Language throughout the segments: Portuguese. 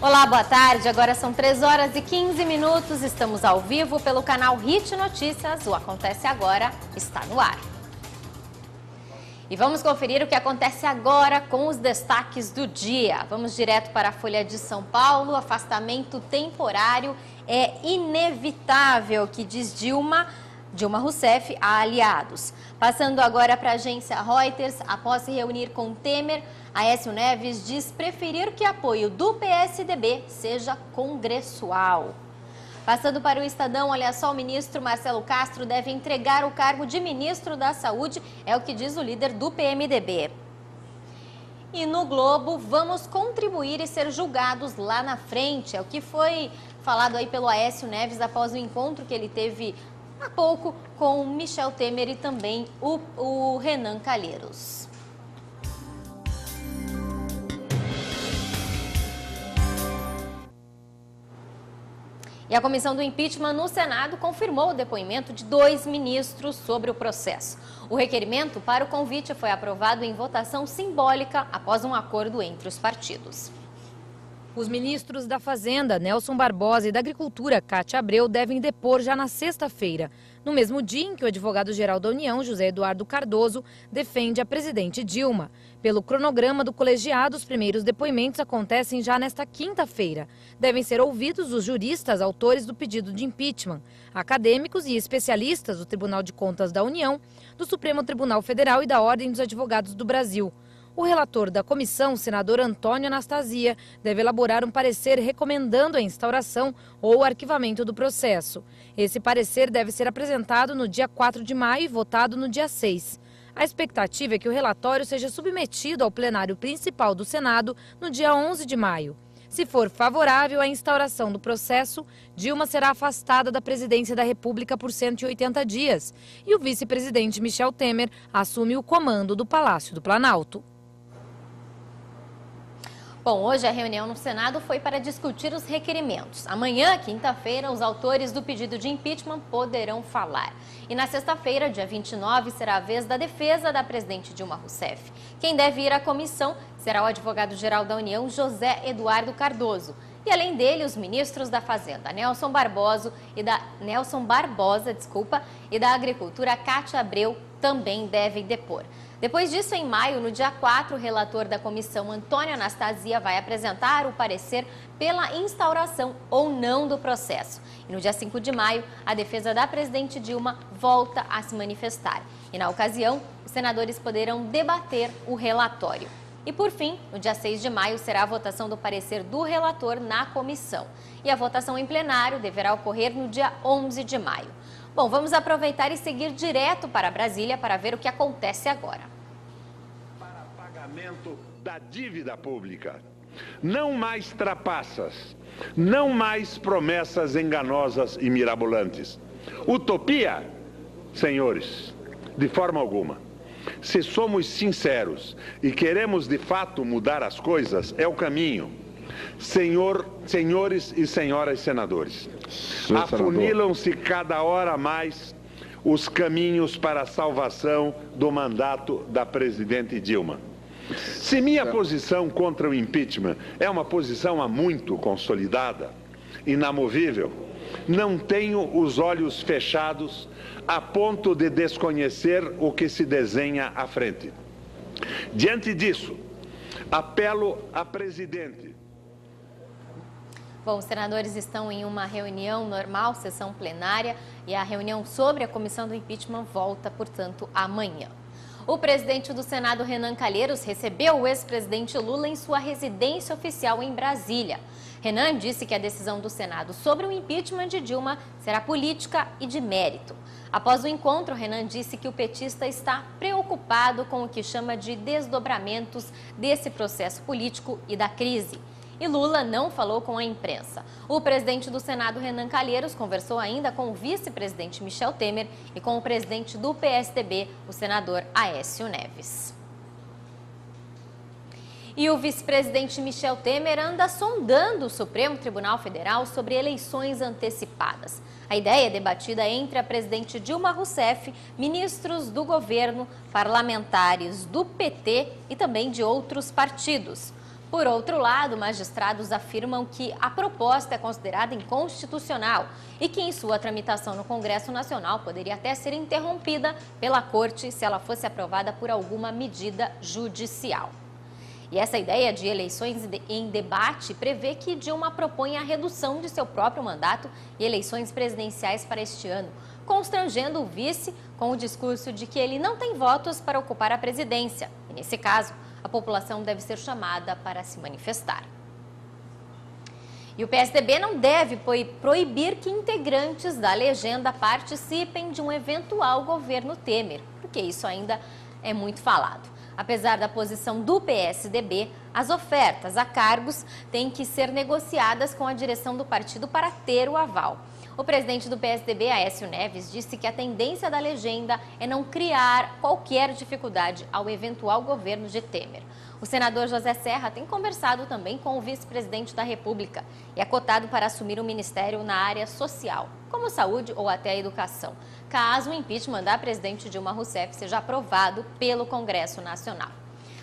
Olá, boa tarde. Agora são 3 horas e 15 minutos. Estamos ao vivo pelo canal Hit Notícias. O Acontece Agora está no ar. E vamos conferir o que acontece agora com os destaques do dia. Vamos direto para a Folha de São Paulo. Afastamento temporário é inevitável, que diz Dilma Rousseff a aliados. Passando agora para a agência Reuters, após se reunir com Temer, Aécio Neves diz preferir que apoio do PSDB seja congressual. Passando para o Estadão, olha só, o ministro Marcelo Castro deve entregar o cargo de ministro da Saúde, é o que diz o líder do PMDB. E no Globo, vamos contribuir e ser julgados lá na frente, é o que foi falado aí pelo Aécio Neves após o encontro que ele teve há pouco com Michel Temer e também o Renan Calheiros. E a comissão do impeachment no Senado confirmou o depoimento de 2 ministros sobre o processo. O requerimento para o convite foi aprovado em votação simbólica após um acordo entre os partidos. Os ministros da Fazenda, Nelson Barbosa, e da Agricultura, Cátia Abreu, devem depor já na sexta-feira, no mesmo dia em que o advogado-geral da União, José Eduardo Cardoso, defende a presidente Dilma. Pelo cronograma do colegiado, os primeiros depoimentos acontecem já nesta quinta-feira. Devem ser ouvidos os juristas autores do pedido de impeachment, acadêmicos e especialistas do Tribunal de Contas da União, do Supremo Tribunal Federal e da Ordem dos Advogados do Brasil. O relator da comissão, o senador Antônio Anastasia, deve elaborar um parecer recomendando a instauração ou o arquivamento do processo. Esse parecer deve ser apresentado no dia 4 de maio e votado no dia 6. A expectativa é que o relatório seja submetido ao plenário principal do Senado no dia 11 de maio. Se for favorável à instauração do processo, Dilma será afastada da presidência da República por 180 dias e o vice-presidente Michel Temer assume o comando do Palácio do Planalto. Bom, hoje a reunião no Senado foi para discutir os requerimentos. Amanhã, quinta-feira, os autores do pedido de impeachment poderão falar. E na sexta-feira, dia 29, será a vez da defesa da presidente Dilma Rousseff. Quem deve ir à comissão será o advogado-geral da União, José Eduardo Cardoso. E além dele, os ministros da Fazenda, Nelson Barbosa e da Agricultura, Cátia Abreu, também devem depor. Depois disso, em maio, no dia 4, o relator da comissão, Antônio Anastasia, vai apresentar o parecer pela instauração ou não do processo. E no dia 5 de maio, a defesa da presidente Dilma volta a se manifestar. E na ocasião, os senadores poderão debater o relatório. E por fim, no dia 6 de maio, será a votação do parecer do relator na comissão. E a votação em plenário deverá ocorrer no dia 11 de maio. Bom, vamos aproveitar e seguir direto para Brasília para ver o que acontece agora. Para pagamento da dívida pública. Não mais trapaças, não mais promessas enganosas e mirabolantes. Utopia, senhores, de forma alguma. Se somos sinceros e queremos de fato mudar as coisas, é o caminho. Senhores e senhoras senadores, afunilam-se cada hora mais os caminhos para a salvação do mandato da presidente Dilma. Se minha posição contra o impeachment é uma posição há muito consolidada, inamovível, não tenho os olhos fechados a ponto de desconhecer o que se desenha à frente. Diante disso, apelo à presidente. Bom, os senadores estão em uma reunião normal, sessão plenária, e a reunião sobre a comissão do impeachment volta, portanto, amanhã. O presidente do Senado, Renan Calheiros, recebeu o ex-presidente Lula em sua residência oficial em Brasília. Renan disse que a decisão do Senado sobre o impeachment de Dilma será política e de mérito. Após o encontro, Renan disse que o petista está preocupado com o que chama de desdobramentos desse processo político e da crise. E Lula não falou com a imprensa. O presidente do Senado, Renan Calheiros, conversou ainda com o vice-presidente Michel Temer e com o presidente do PSDB, o senador Aécio Neves. E o vice-presidente Michel Temer anda sondando o Supremo Tribunal Federal sobre eleições antecipadas. A ideia é debatida entre a presidente Dilma Rousseff, ministros do governo, parlamentares do PT e também de outros partidos. Por outro lado, magistrados afirmam que a proposta é considerada inconstitucional e que em sua tramitação no Congresso Nacional poderia até ser interrompida pela Corte se ela fosse aprovada por alguma medida judicial. E essa ideia de eleições em debate prevê que Dilma propõe a redução de seu próprio mandato e eleições presidenciais para este ano, constrangendo o vice com o discurso de que ele não tem votos para ocupar a presidência. E nesse caso, a população deve ser chamada para se manifestar. E o PSDB não deve proibir que integrantes da legenda participem de um eventual governo Temer, porque isso ainda é muito falado. Apesar da posição do PSDB, as ofertas a cargos têm que ser negociadas com a direção do partido para ter o aval. O presidente do PSDB, Aécio Neves, disse que a tendência da legenda é não criar qualquer dificuldade ao eventual governo de Temer. O senador José Serra tem conversado também com o vice-presidente da República e é cotado para assumir um ministério na área social, como saúde ou até a educação, caso o impeachment da presidente Dilma Rousseff seja aprovado pelo Congresso Nacional.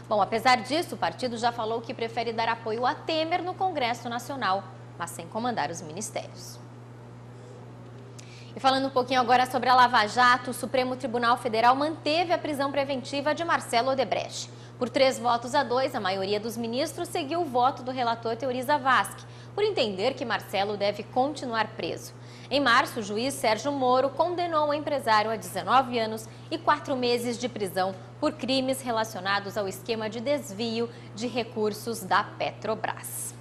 Bom, apesar disso, o partido já falou que prefere dar apoio a Temer no Congresso Nacional, mas sem comandar os ministérios. E falando um pouquinho agora sobre a Lava Jato, o Supremo Tribunal Federal manteve a prisão preventiva de Marcelo Odebrecht. Por 3-2, a maioria dos ministros seguiu o voto do relator Teori Zavascki, por entender que Marcelo deve continuar preso. Em março, o juiz Sérgio Moro condenou o empresário a 19 anos e 4 meses de prisão por crimes relacionados ao esquema de desvio de recursos da Petrobras.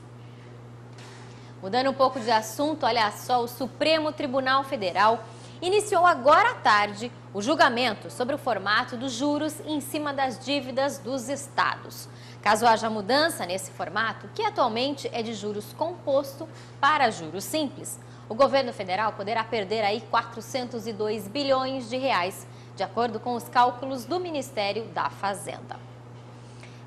Mudando um pouco de assunto, olha só, o Supremo Tribunal Federal iniciou agora à tarde o julgamento sobre o formato dos juros em cima das dívidas dos estados. Caso haja mudança nesse formato, que atualmente é de juros composto para juros simples, o governo federal poderá perder aí 402 bilhões de reais, de acordo com os cálculos do Ministério da Fazenda.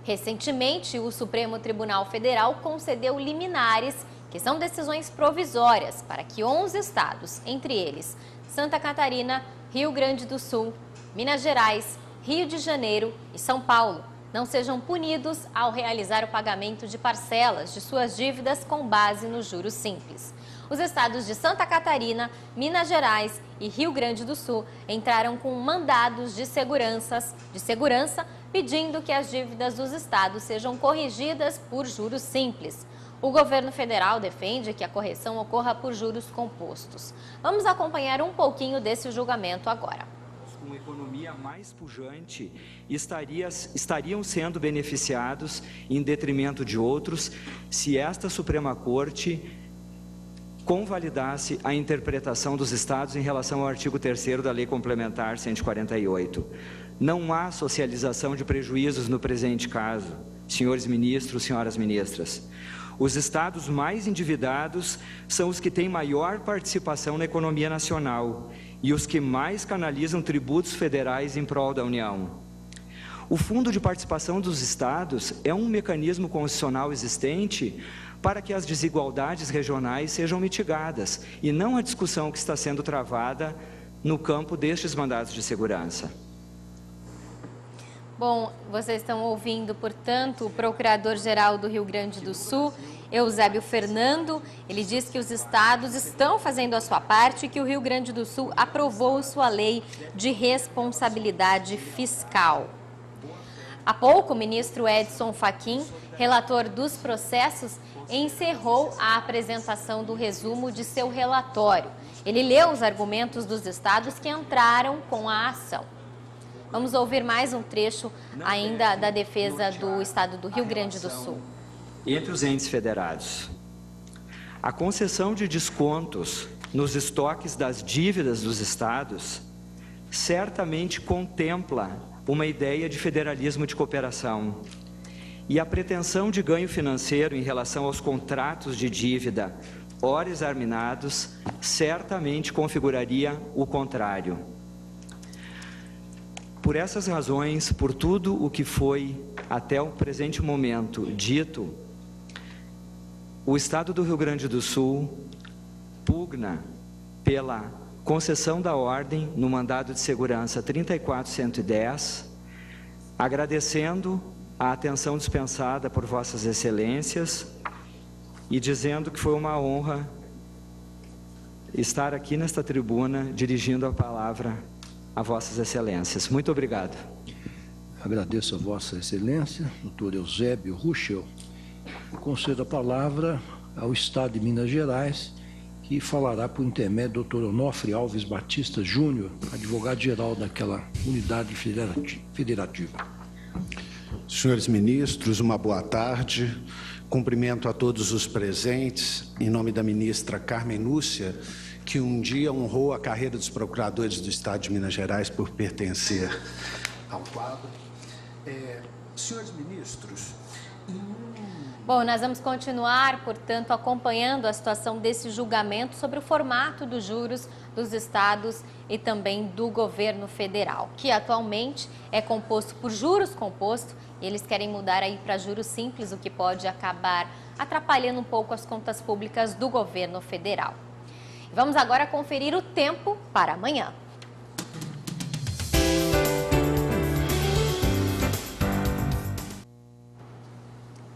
Recentemente, o Supremo Tribunal Federal concedeu liminares, que são decisões provisórias, para que 11 estados, entre eles Santa Catarina, Rio Grande do Sul, Minas Gerais, Rio de Janeiro e São Paulo, não sejam punidos ao realizar o pagamento de parcelas de suas dívidas com base nos juros simples. Os estados de Santa Catarina, Minas Gerais e Rio Grande do Sul entraram com mandados de segurança pedindo que as dívidas dos estados sejam corrigidas por juros simples. O governo federal defende que a correção ocorra por juros compostos. Vamos acompanhar um pouquinho desse julgamento agora. Com economia mais pujante, estariam sendo beneficiados em detrimento de outros se esta Suprema Corte convalidasse a interpretação dos estados em relação ao artigo 3º da Lei Complementar 148. Não há socialização de prejuízos no presente caso, senhores ministros, senhoras ministras. Os estados mais endividados são os que têm maior participação na economia nacional e os que mais canalizam tributos federais em prol da União. O Fundo de Participação dos Estados é um mecanismo constitucional existente para que as desigualdades regionais sejam mitigadas e não a discussão que está sendo travada no campo destes mandados de segurança. Bom, vocês estão ouvindo, portanto, o Procurador-Geral do Rio Grande do Sul, Eusébio Fernando. Ele diz que os estados estão fazendo a sua parte e que o Rio Grande do Sul aprovou sua lei de responsabilidade fiscal. Há pouco, o ministro Edson Fachin, relator dos processos, encerrou a apresentação do resumo de seu relatório. Ele leu os argumentos dos estados que entraram com a ação. Vamos ouvir mais um trecho ainda da defesa do estado do Rio Grande do Sul. Entre os entes federados, a concessão de descontos nos estoques das dívidas dos estados certamente contempla uma ideia de federalismo de cooperação. E a pretensão de ganho financeiro em relação aos contratos de dívida ora examinados certamente configuraria o contrário. Por essas razões, por tudo o que foi até o presente momento dito, o Estado do Rio Grande do Sul pugna pela concessão da ordem no mandado de segurança 34110, agradecendo a atenção dispensada por Vossas Excelências e dizendo que foi uma honra estar aqui nesta tribuna dirigindo a palavra a Vossas Excelências. Muito obrigado. Agradeço a Vossa Excelência, doutor Eusébio Ruschel, e concedo a palavra ao Estado de Minas Gerais, que falará por intermédio do doutor Onofre Alves Batista Júnior, advogado-geral daquela unidade federativa. Senhores ministros, uma boa tarde. Cumprimento a todos os presentes, em nome da ministra Carmen Lúcia, que um dia honrou a carreira dos procuradores do Estado de Minas Gerais por pertencer ao quadro. Senhores ministros, Bom, nós vamos continuar, portanto, acompanhando a situação desse julgamento sobre o formato dos juros dos estados e também do governo federal, que atualmente é composto por juros compostos, e eles querem mudar aí para juros simples, o que pode acabar atrapalhando um pouco as contas públicas do governo federal. Vamos agora conferir o tempo para amanhã.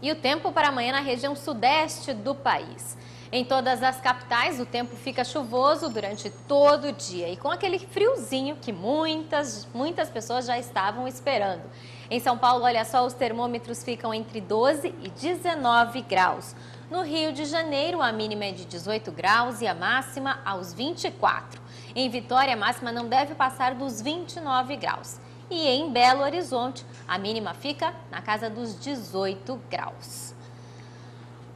E o tempo para amanhã na região sudeste do país. Em todas as capitais, o tempo fica chuvoso durante todo o dia e com aquele friozinho que muitas pessoas já estavam esperando. Em São Paulo, olha só, os termômetros ficam entre 12 e 19 graus. No Rio de Janeiro, a mínima é de 18 graus e a máxima aos 24. Em Vitória, a máxima não deve passar dos 29 graus. E em Belo Horizonte, a mínima fica na casa dos 18 graus.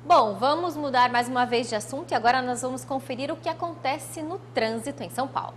Bom, vamos mudar mais uma vez de assunto e agora nós vamos conferir o que acontece no trânsito em São Paulo.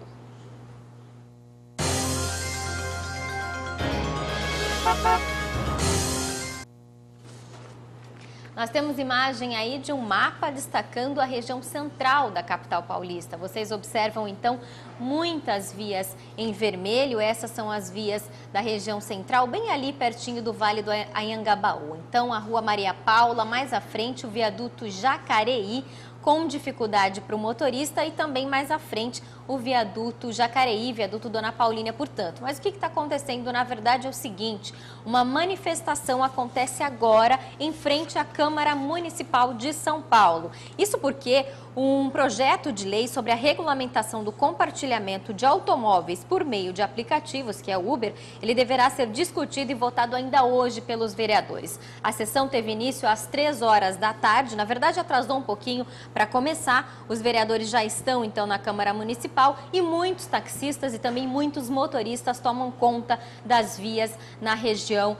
Nós temos imagem aí de um mapa destacando a região central da capital paulista. Vocês observam então muitas vias em vermelho. Essas são as vias da região central, bem ali pertinho do Vale do Anhangabaú. Então a Rua Maria Paula, mais à frente o viaduto Jacareí, com dificuldade para o motorista, e também mais à frente o viaduto Jacareí, viaduto Dona Paulínia, portanto. Mas o que está acontecendo, na verdade, é o seguinte: uma manifestação acontece agora em frente à Câmara Municipal de São Paulo. Isso porque um projeto de lei sobre a regulamentação do compartilhamento de automóveis por meio de aplicativos, que é o Uber, ele deverá ser discutido e votado ainda hoje pelos vereadores. A sessão teve início às 3 horas da tarde, na verdade atrasou um pouquinho para começar. Os vereadores já estão então na Câmara Municipal e muitos taxistas e também muitos motoristas tomam conta das vias na região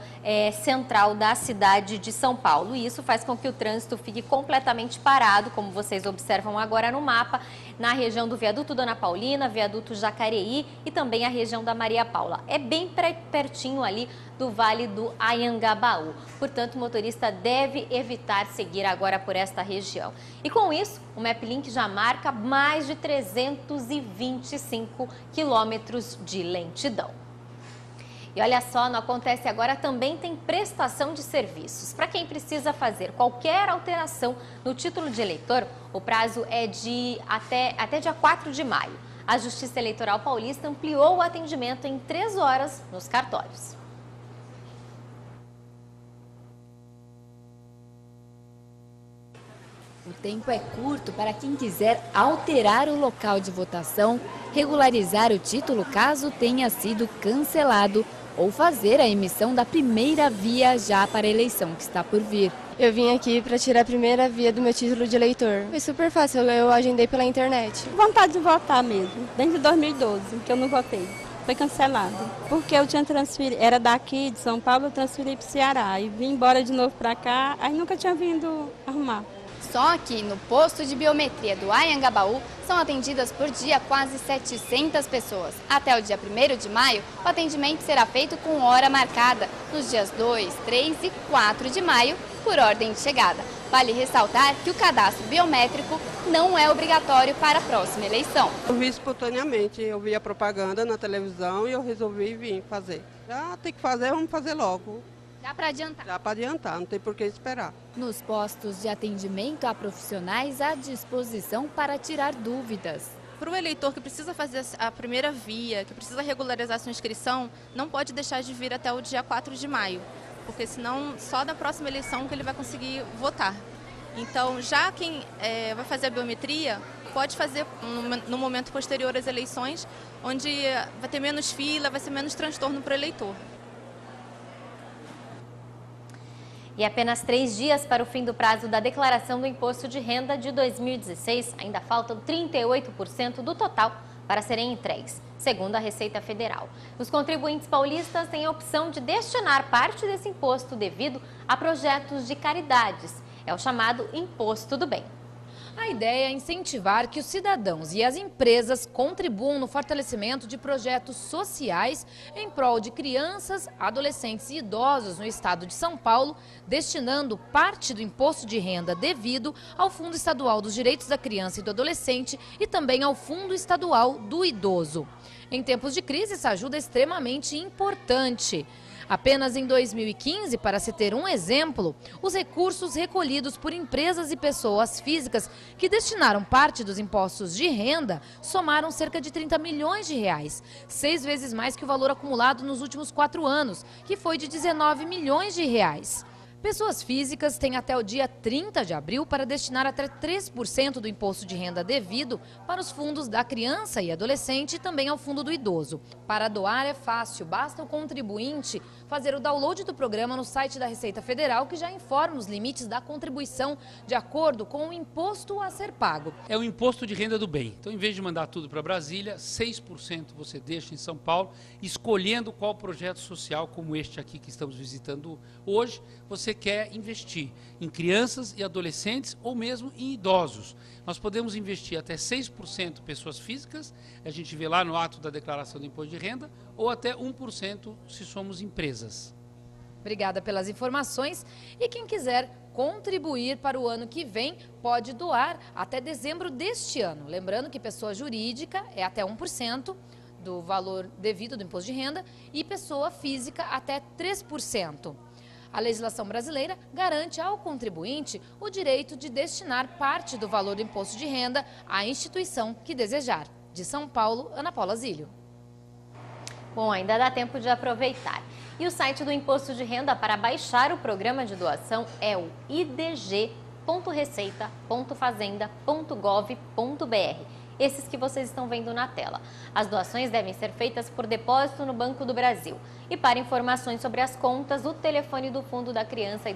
central da cidade de São Paulo. E isso faz com que o trânsito fique completamente parado, como vocês observam agora no mapa, na região do viaduto Dona Paulina, viaduto Jacareí e também a região da Maria Paula. É bem pertinho ali do Vale do Anhangabaú. Portanto, o motorista deve evitar seguir agora por esta região. E com isso, o MapLink já marca mais de 325 quilômetros de lentidão. E olha só, no Acontece Agora também tem prestação de serviços. Para quem precisa fazer qualquer alteração no título de eleitor, o prazo é de até dia 4 de maio. A Justiça Eleitoral Paulista ampliou o atendimento em 3 horas nos cartórios. O tempo é curto para quem quiser alterar o local de votação, regularizar o título caso tenha sido cancelado ou fazer a emissão da primeira via já para a eleição que está por vir. Eu vim aqui para tirar a primeira via do meu título de eleitor. Foi super fácil, eu agendei pela internet. Vontade de votar mesmo, desde 2012, que eu não votei. Foi cancelado, porque eu tinha transferido, era daqui de São Paulo, eu transferi para o Ceará e vim embora de novo para cá, aí nunca tinha vindo arrumar. Só aqui no posto de biometria do Anhangabaú são atendidas por dia quase 700 pessoas. Até o dia 1º de maio, o atendimento será feito com hora marcada, nos dias 2, 3 e 4 de maio, por ordem de chegada. Vale ressaltar que o cadastro biométrico não é obrigatório para a próxima eleição. Eu vi espontaneamente, eu vi a propaganda na televisão e eu resolvi vir fazer. Já tem que fazer, vamos fazer logo. Dá para adiantar? Dá para adiantar, não tem por que esperar. Nos postos de atendimento há profissionais à disposição para tirar dúvidas. Para o eleitor que precisa fazer a primeira via, que precisa regularizar sua inscrição, não pode deixar de vir até o dia 4 de maio. porque senão só na próxima eleição que ele vai conseguir votar. Então, já quem vai fazer a biometria pode fazer no momento posterior às eleições, onde vai ter menos fila, vai ser menos transtorno para o eleitor. E apenas 3 dias para o fim do prazo da declaração do imposto de renda de 2016, ainda faltam 38% do total para serem entregues, segundo a Receita Federal. Os contribuintes paulistas têm a opção de destinar parte desse imposto devido a projetos de caridades. É o chamado Imposto do Bem. A ideia é incentivar que os cidadãos e as empresas contribuam no fortalecimento de projetos sociais em prol de crianças, adolescentes e idosos no estado de São Paulo, destinando parte do imposto de renda devido ao Fundo Estadual dos Direitos da Criança e do Adolescente e também ao Fundo Estadual do Idoso. Em tempos de crise, essa ajuda é extremamente importante. Apenas em 2015, para se ter um exemplo, os recursos recolhidos por empresas e pessoas físicas que destinaram parte dos impostos de renda somaram cerca de 30 milhões de reais, 6 vezes mais que o valor acumulado nos últimos 4 anos, que foi de 19 milhões de reais. Pessoas físicas têm até o dia 30 de abril para destinar até 3% do imposto de renda devido para os fundos da criança e adolescente e também ao fundo do idoso. Para doar é fácil, basta o contribuinte fazer o download do programa no site da Receita Federal, que já informa os limites da contribuição de acordo com o imposto a ser pago. É o imposto de renda do bem. Então, em vez de mandar tudo para Brasília, 6% você deixa em São Paulo, escolhendo qual projeto social, como este aqui que estamos visitando hoje, você quer investir em crianças e adolescentes ou mesmo em idosos. Nós podemos investir até 6% pessoas físicas, a gente vê lá no ato da declaração do imposto de renda, ou até 1% se somos empresas. Obrigada pelas informações e quem quiser contribuir para o ano que vem pode doar até dezembro deste ano. Lembrando que pessoa jurídica é até 1% do valor devido do imposto de renda e pessoa física até 3%. A legislação brasileira garante ao contribuinte o direito de destinar parte do valor do imposto de renda à instituição que desejar. De São Paulo, Ana Paula Zílio. Bom, ainda dá tempo de aproveitar. E o site do Imposto de Renda para baixar o programa de doação é o idg.receita.fazenda.gov.br. Esses que vocês estão vendo na tela. As doações devem ser feitas por depósito no Banco do Brasil. E para informações sobre as contas, o telefone do Fundo da Criança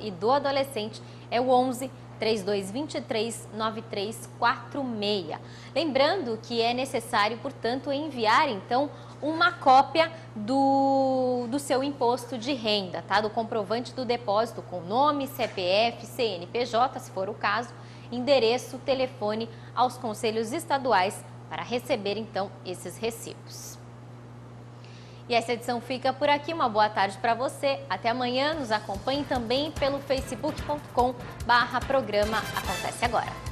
e do Adolescente é o 11 3223 9346. Lembrando que é necessário, portanto, enviar então uma cópia do seu imposto de renda, tá? Do comprovante do depósito com nome, CPF, CNPJ, se for o caso, endereço, telefone aos conselhos estaduais para receber então esses recibos. E essa edição fica por aqui. Uma boa tarde para você. Até amanhã. Nos acompanhe também pelo facebook.com/programa Acontece Agora.